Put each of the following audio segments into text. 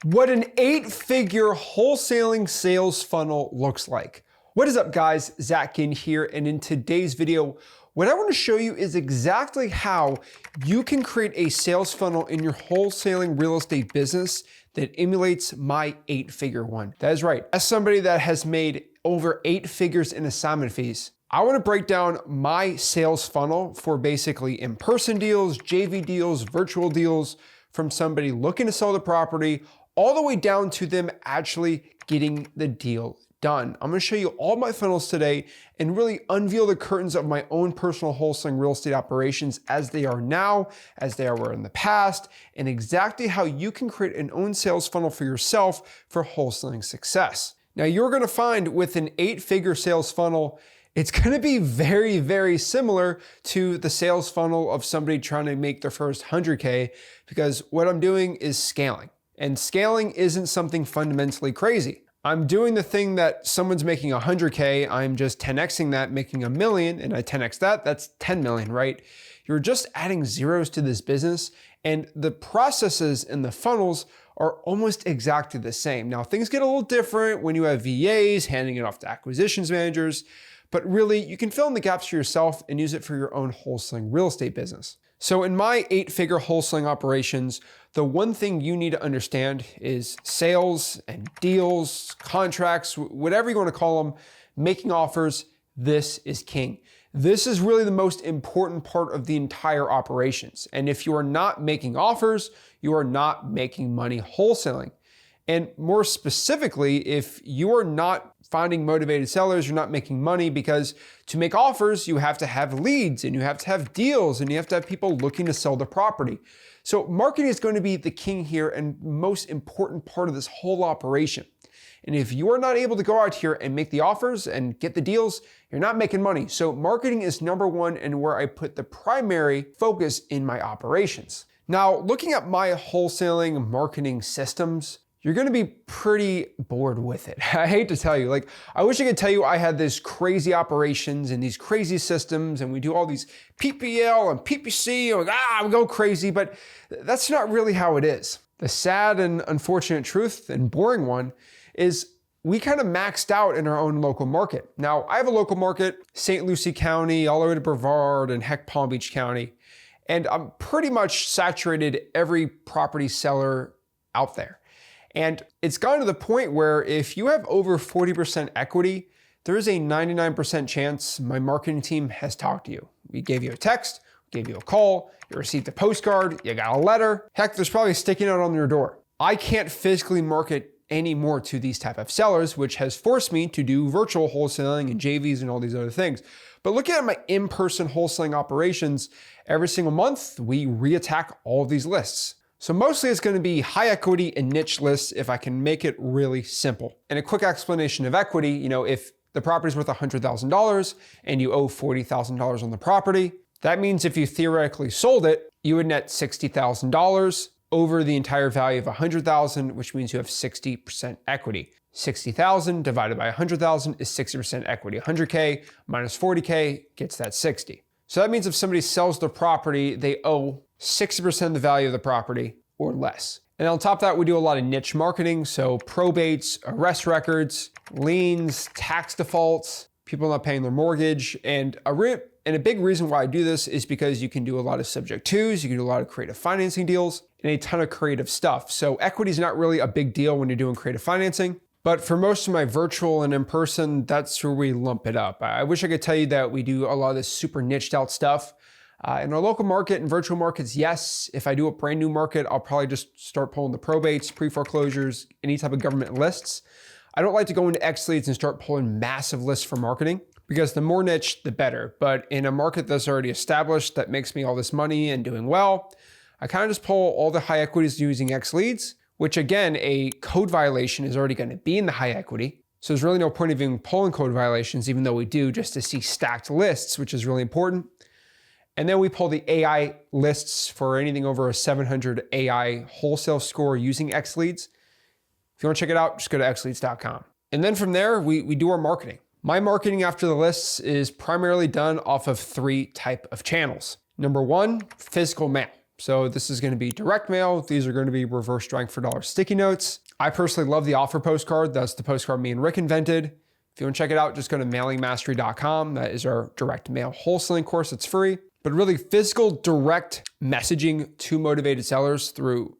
What an 8-figure wholesaling sales funnel looks like. What is up, guys? Zach Ginn here, and in today's video, what I want to show you is exactly how you can create a sales funnel in your wholesaling real estate business that emulates my 8-figure one. That is right. As somebody that has made over 8 figures in assignment fees, I want to break down my sales funnel for basically in-person deals, JV deals, virtual deals, from somebody looking to sell the property all the way down to them actually getting the deal done. I'm going to show you all my funnels today and really unveil the curtains of my own personal wholesaling real estate operations as they are now, as they were in the past, and exactly how you can create an own sales funnel for yourself for wholesaling success. Now, you're going to find with an 8-figure sales funnel, it's going to be very, very similar to the sales funnel of somebody trying to make their first 100K, because what I'm doing is scaling. And scaling isn't something fundamentally crazy. I'm doing the thing that someone's making 100K, I'm just 10xing that, making $1 million, and I 10x that, that's 10 million, right? You're just adding zeros to this business, and the processes and the funnels are almost exactly the same. Now, things get a little different when you have VAs handing it off to acquisitions managers, but really you can fill in the gaps for yourself and use it for your own wholesaling real estate business. So in my 8-figure wholesaling operations, the one thing you need to understand is sales and deals, contracts, whatever you want to call them, making offers. This is king. This is really the most important part of the entire operations. And if you are not making offers, you are not making money wholesaling. And more specifically, if you are not finding motivated sellers, you're not making money, because to make offers, you have to have leads and you have to have deals and you have to have people looking to sell the property. So marketing is going to be the king here and most important part of this whole operation. And if you are not able to go out here and make the offers and get the deals, you're not making money. So marketing is number one and where I put the primary focus in my operations. Now, looking at my wholesaling marketing systems, you're going to be pretty bored with it. I hate to tell you, I wish I could tell you I had this crazy operations and these crazy systems and we do all these PPL and PPC and we go crazy, but that's not really how it is. The sad and unfortunate truth and boring one is we kind of maxed out in our own local market. Now, I have a local market, St. Lucie County, all the way to Brevard and heck, Palm Beach County, and I'm pretty much saturated every property seller out there. And it's gotten to the point where if you have over 40% equity, there is a 99% chance my marketing team has talked to you. We gave you a text, we gave you a call, you received a postcard, you got a letter. Heck, there's probably a sticky note on your door. I can't physically market anymore to these type of sellers, which has forced me to do virtual wholesaling and JVs and all these other things. But looking at my in-person wholesaling operations, every single month, we reattack all of these lists. So mostly it's going to be high equity and niche lists if I can make it really simple. And a quick explanation of equity, if the property is worth $100,000 and you owe $40,000 on the property, that means if you theoretically sold it, you would net $60,000 over the entire value of $100,000, which means you have 60% equity. 60,000 divided by 100,000 is 60% equity. 100K minus 40K gets that 60. So that means if somebody sells the property, they owe 60% of the value of the property or less. And on top of that, we do a lot of niche marketing. So probates, arrest records, liens, tax defaults, people not paying their mortgage. And a big reason why I do this is because you can do a lot of subject twos, you can do a lot of creative financing deals, and a ton of creative stuff. So equity is not really a big deal when you're doing creative financing. But for most of my virtual and in-person, that's where we lump it up. I wish I could tell you that we do a lot of this super niched out stuff. In our local market and virtual markets, yes. If I do a brand new market, I'll probably just start pulling the probates, pre-foreclosures, any type of government lists. I don't like to go into X leads and start pulling massive lists for marketing, because the more niche, the better. But in a market that's already established, that makes me all this money and doing well, I kind of just pull all the high equities using X leads, which again, a code violation is already going to be in the high equity. So there's really no point of even pulling code violations, even though we do, just to see stacked lists, which is really important. And then we pull the AI lists for anything over a 700 AI wholesale score using X leads. If you want to check it out, just go to xleads.com. And then from there, we do our marketing. My marketing after the lists is primarily done off of 3 types of channels. Number 1, physical mail. So this is going to be direct mail. These are going to be reverse strike for dollar sticky notes. I personally love the offer postcard. That's the postcard me and Rick invented. If you want to check it out, just go to mailingmastery.com. That is our direct mail wholesaling course. It's free. But really, physical direct messaging to motivated sellers through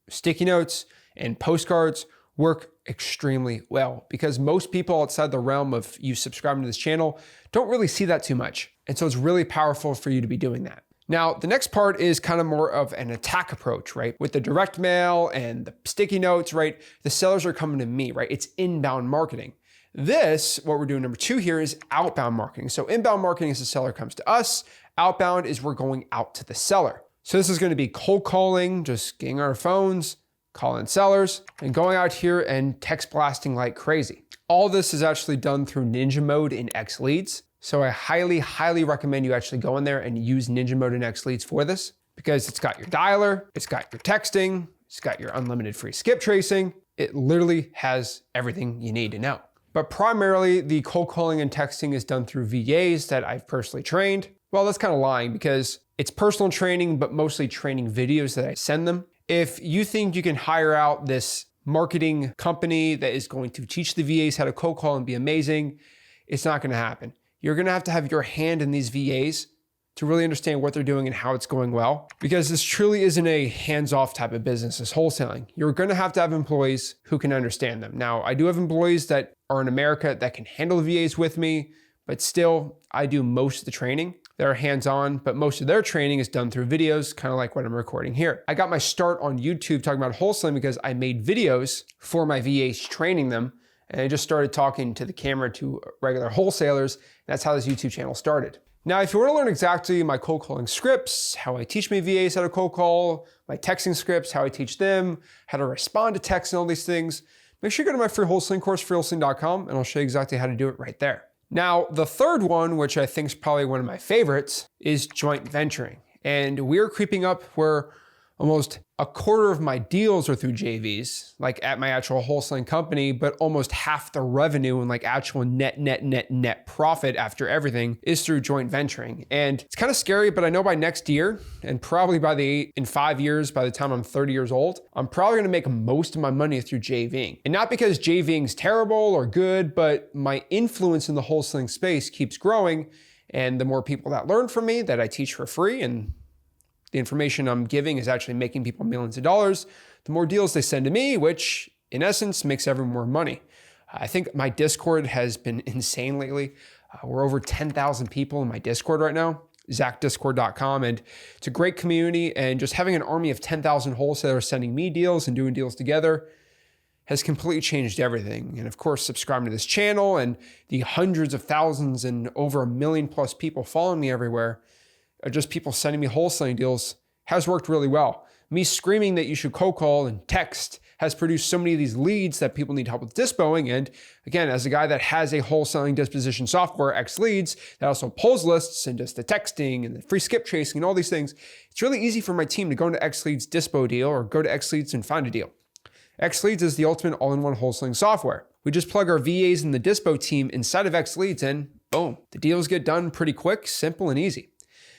sticky notes and postcards work extremely well, because most people outside the realm of you subscribing to this channel don't really see that too much. And so it's really powerful for you to be doing that. Now, the next part is kind of more of an attack approach, right? With the direct mail and the sticky notes, right? The sellers are coming to me, right? It's inbound marketing. This, what we're doing number 2 here, is outbound marketing. So inbound marketing is the seller comes to us. Outbound is we're going out to the seller. So this is going to be cold calling, just getting on our phones, calling sellers, and going out here and text blasting like crazy. All this is actually done through Ninja Mode in X Leads. So I highly, highly recommend you actually go in there and use Ninja Mode in X Leads for this, because it's got your dialer, it's got your texting, it's got your unlimited free skip tracing. It literally has everything you need to know. But primarily the cold calling and texting is done through VAs that I've personally trained. Well, that's kind of lying, because it's personal training, but mostly training videos that I send them. If you think you can hire out this marketing company that is going to teach the VAs how to cold call and be amazing, it's not going to happen. You're going to have your hand in these VAs to really understand what they're doing and how it's going well, because this truly isn't a hands-off type of business, it's wholesaling. You're going to have employees who can understand them. Now, I do have employees that are in America that can handle the VAs with me, but still, I do most of the training. They're hands-on, but most of their training is done through videos, kind of like what I'm recording here. I got my start on YouTube talking about wholesaling because I made videos for my VAs training them, and I just started talking to the camera to regular wholesalers. That's how this YouTube channel started. Now, if you want to learn exactly my cold calling scripts, how I teach my VAs how to cold call, my texting scripts, how I teach them, how to respond to texts and all these things, make sure you go to my free wholesaling course, freewholesaling.com, and I'll show you exactly how to do it right there. Now, the third one, which I think is probably one of my favorites, is joint venturing. And we're creeping up where almost a quarter of my deals are through JVs, like at my actual wholesaling company, but almost half the revenue and like actual net profit after everything is through joint venturing. And it's kind of scary, but I know by next year, and probably in 5 years, by the time I'm 30 years old, I'm probably gonna make most of my money through JVing. And not because JVing is terrible or good, but my influence in the wholesaling space keeps growing. And the more people that learn from me, that I teach for free, and the information I'm giving is actually making people millions of dollars, the more deals they send to me, which in essence makes everyone more money. I think my Discord has been insane lately. We're over 10,000 people in my Discord right now, zachdiscord.com, and it's a great community, and just having an army of 10,000 wholesalers sending me deals and doing deals together has completely changed everything. And of course, subscribing to this channel and the hundreds of thousands and over 1 million plus people following me everywhere, or just people sending me wholesaling deals, has worked really well. Me screaming that you should cold call and text has produced so many of these leads that people need help with dispoing. And again, as a guy that has a wholesaling disposition software, X Leads, that also pulls lists and does the texting and the free skip tracing and all these things, it's really easy for my team to go into X Leads dispo deal or go to X Leads and find a deal. X Leads is the ultimate all-in-one wholesaling software. We just plug our VAs and the dispo team inside of X Leads, and boom, the deals get done pretty quick, simple, and easy.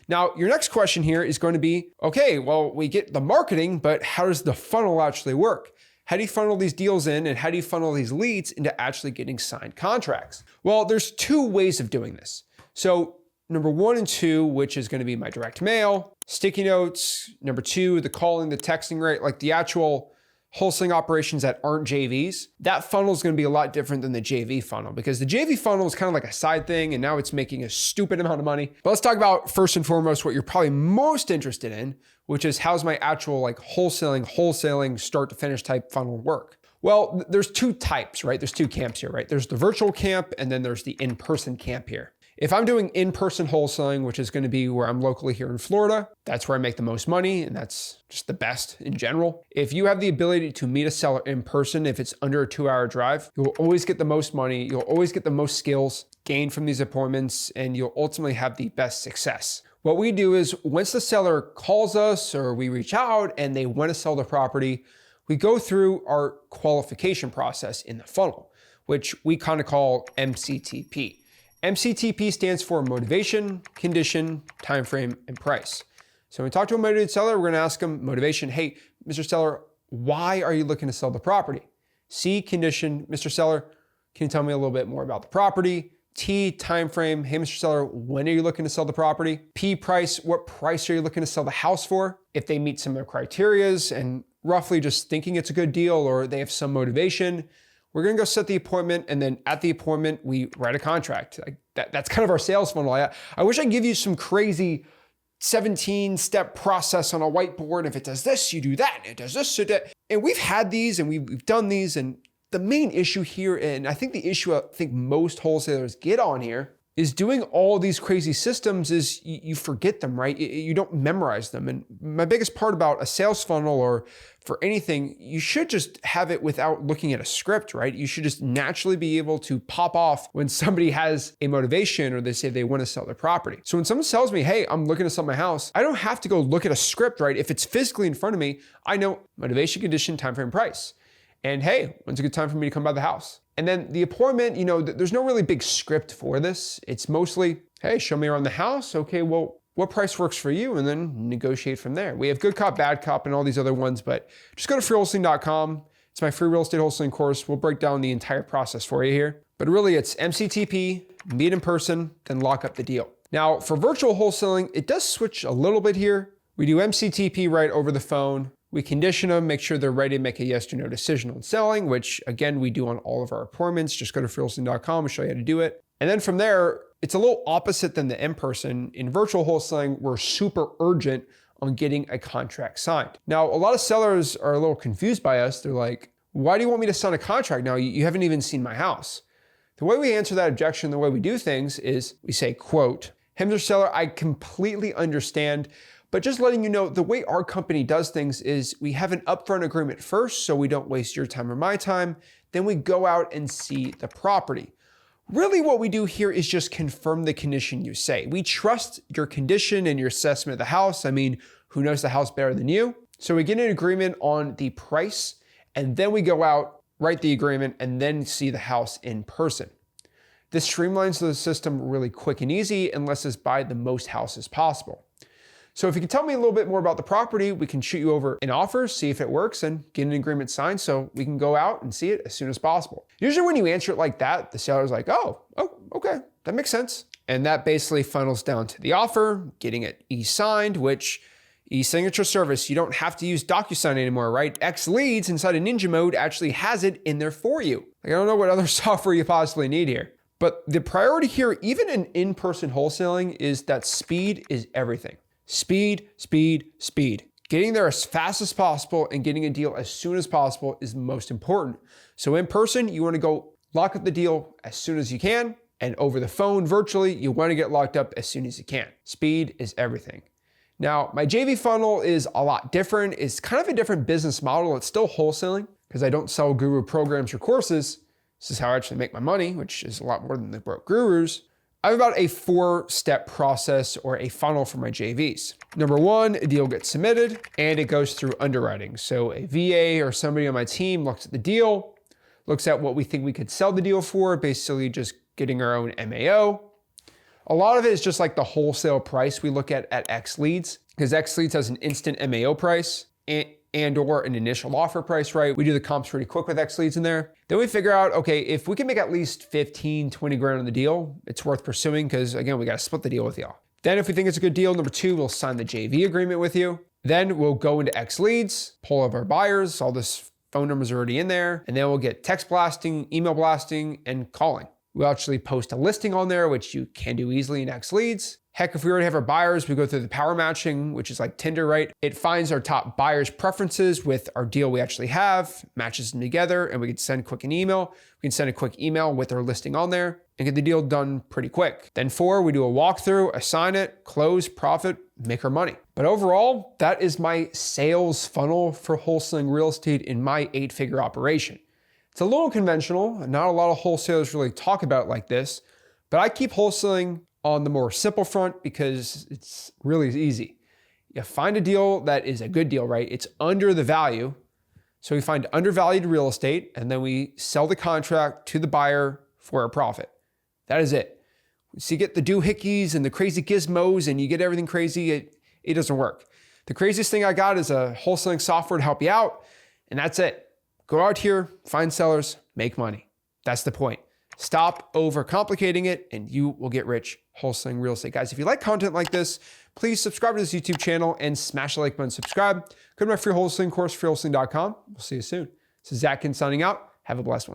Now, your next question here is going to be, okay, well, we get the marketing, but how does the funnel actually work? How do you funnel these deals in, and how do you funnel these leads into actually getting signed contracts? Well, there's 2 ways of doing this. So number 1 and 2, which is going to be my direct mail, sticky notes. Number 2, the calling, the texting, right? Like the actual wholesaling operations that aren't JVs, that funnel is going to be a lot different than the JV funnel, because the JV funnel is kind of like a side thing, and now it's making a stupid amount of money. But let's talk about first and foremost what you're probably most interested in, which is how's my actual like wholesaling start to finish type funnel work? Well, there's 2 types, right? There's 2 camps here, right? There's the virtual camp, and then there's the in-person camp here. If I'm doing in-person wholesaling, which is going to be where I'm locally here in Florida, that's where I make the most money, and that's just the best in general. If you have the ability to meet a seller in person, if it's under a 2-hour drive, you'll always get the most money, you'll always get the most skills gained from these appointments, and you'll ultimately have the best success. What we do is once the seller calls us or we reach out and they want to sell the property, we go through our qualification process in the funnel, which we kind of call MCTP. MCTP stands for motivation, condition, time frame, and price. So when we talk to a motivated seller, we're gonna ask them motivation. Hey, Mr. Seller, why are you looking to sell the property? C, condition. Mr. Seller, can you tell me a little bit more about the property? T, time frame. Hey, Mr. Seller, when are you looking to sell the property? P, price. What price are you looking to sell the house for? If they meet some of the criterias and roughly just thinking it's a good deal or they have some motivation, we're gonna go set the appointment, and then at the appointment, we write a contract. That's kind of our sales funnel. I wish I could give you some crazy 17-step process on a whiteboard. If it does this, you do that, and it does this, you do that. And we've had these and we've done these, and the main issue here, and I think the issue I think most wholesalers get on here, is doing all these crazy systems is you forget them, right? You don't memorize them. And my biggest part about a sales funnel or for anything, you should just have it without looking at a script, right? You should just naturally be able to pop off when somebody has a motivation or they say they want to sell their property. So when someone tells me, hey, I'm looking to sell my house, I don't have to go look at a script, right? If it's physically in front of me, I know motivation, condition, time frame, price. And hey, when's a good time for me to come by the house? And then the appointment, there's no really big script for this. It's mostly, hey, show me around the house. Okay, well, what price works for you? And then negotiate from there. We have good cop, bad cop, and all these other ones, but just go to freewholesaling.com. It's my free real estate wholesaling course. We'll break down the entire process for you here. But really, it's MCTP, meet in person, then lock up the deal. Now, for virtual wholesaling, it does switch a little bit here. We do MCTP right over the phone. We condition them, make sure they're ready to make a yes or no decision on selling, which again, we do on all of our appointments. Just go to freewholesaling.com, we'll show you how to do it. And then from there, it's a little opposite than the in-person. In virtual wholesaling, we're super urgent on getting a contract signed. Now, a lot of sellers are a little confused by us. They're like, why do you want me to sign a contract now? You haven't even seen my house. The way we answer that objection, the way we do things is we say, quote, hey, Mr. Seller, I completely understand, but just letting you know, the way our company does things is we have an upfront agreement first, so we don't waste your time or my time. Then we go out and see the property. Really what we do here is just confirm the condition you say. We trust your condition and your assessment of the house. I mean, who knows the house better than you? So we get an agreement on the price, and then we go out, write the agreement, and then see the house in person. This streamlines the system really quick and easy, and lets us buy the most houses possible. So if you can tell me a little bit more about the property, we can shoot you over an offer, see if it works, and get an agreement signed so we can go out and see it as soon as possible. Usually when you answer it like that, the seller's like, oh, okay, that makes sense. And that basically funnels down to the offer, getting it e-signed, which e-signature service, you don't have to use DocuSign anymore, right? X Leads inside of Ninja Mode actually has it in there for you. Like, I don't know what other software you possibly need here. But the priority here, even in in-person wholesaling, is that speed is everything. Speed, speed, speed. Getting there as fast as possible and getting a deal as soon as possible is most important. So in person, you want to go lock up the deal as soon as you can. And over the phone, virtually, you want to get locked up as soon as you can. Speed is everything. Now, my JV funnel is a lot different. It's kind of a different business model. It's still wholesaling because I don't sell guru programs or courses. This is how I actually make my money, which is a lot more than the broke gurus. I have about a 4-step process or a funnel for my JVs. Number 1, a deal gets submitted and it goes through underwriting. So a VA or somebody on my team looks at the deal, looks at what we think we could sell the deal for, basically just getting our own MAO. A lot of it is just like the wholesale price we look at X Leads, because X Leads has an instant MAO price and or an initial offer price, right? We do the comps pretty quick with X Leads in there. Then we figure out, okay, if we can make at least 15, 20 grand on the deal, it's worth pursuing because again, we got to split the deal with y'all. Then if we think it's a good deal, number 2, we'll sign the JV agreement with you. Then we'll go into X Leads, pull up our buyers, all this phone numbers are already in there. And then we'll get text blasting, email blasting, and calling. We'll actually post a listing on there, which you can do easily in X Leads. Heck, if we already have our buyers, we go through the power matching, which is like Tinder, right? It finds our top buyers' preferences with our deal we actually have, matches them together, and we can send quick an email. We can send a quick email with our listing on there and get the deal done pretty quick. Then 4, we do a walkthrough, assign it, close, profit, make our money. But overall, that is my sales funnel for wholesaling real estate in my 8-figure operation. It's a little conventional, and not a lot of wholesalers really talk about it like this, but I keep wholesaling on the more simple front because it's really easy. You find a deal that is a good deal, right? It's under the value. So we find undervalued real estate and then we sell the contract to the buyer for a profit. That is it. So you get the doohickeys and the crazy gizmos and you get everything crazy. it doesn't work. The craziest thing I got is a wholesaling software to help you out, and that's it. Go out here, find sellers, make money. That's the point. Stop overcomplicating it and you will get rich wholesaling real estate. Guys, if you like content like this, please subscribe to this YouTube channel and smash the like button, subscribe. Go to my free wholesaling course, freewholesaling.com. We'll see you soon. This is Zach Ginn signing out. Have a blessed one.